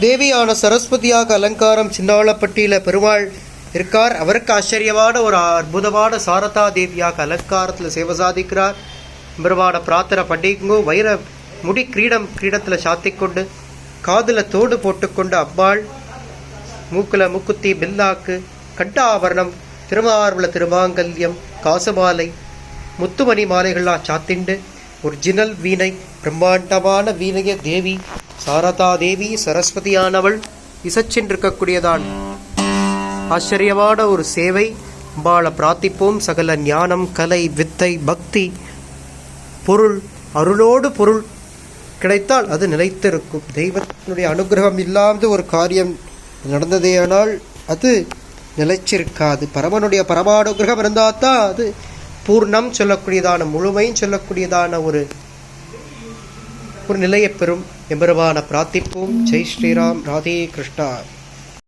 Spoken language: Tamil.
தேவியான சரஸ்வதியாக அலங்காரம் சின்னாளப்பட்டியில் பெருமாள் இருக்கார். அவருக்கு ஆச்சரியமான ஒரு அற்புதமான சாரதா தேவியாக அலங்காரத்தில் சேவை சாதிக்கிறார். பெருமான பிரார்த்தனை பண்ணிக்கோ. வைர முடி கிரீடத்தில் சாத்திக்கொண்டு காதில் தோடு போட்டுக்கொண்டு அம்பாள் மூக்குல மூக்குத்தி பில்லாக்கு கண்டாபரணம் திருமார்வல திருமாங்கல்யம் காசமாலை முத்துமணி மாலைகள்லாம் சாத்திண்டு ஒரிஜினல் வீணை பிரம்மாண்டமான வீணைய தேவி சாரதா தேவி சரஸ்வதியானவள் இசைச்சென்றிருக்கக்கூடியதான் ஆச்சரியமான ஒரு சேவை. அம்பாளை பிரார்த்திப்போம். சகல ஞானம் கலை வித்தை பக்தி பொருள் அருளோடு பொருள் கிடைத்தால் அது நிலைத்திருக்கும். தெய்வத்தினுடைய அனுகிரகம் இல்லாத ஒரு காரியம் நடந்ததேயானால் அது நிலைச்சிருக்காது. பரமனுடைய பரமானுகிரகம் இருந்தால் தான் அது பூர்ணம் சொல்லக்கூடியதான முழுமையும் சொல்லக்கூடியதான ஒரு நிலையை பெறும். எம்பெருமான பிரார்த்திப்போம். ஜெய் ஸ்ரீராம். ராதே கிருஷ்ணா.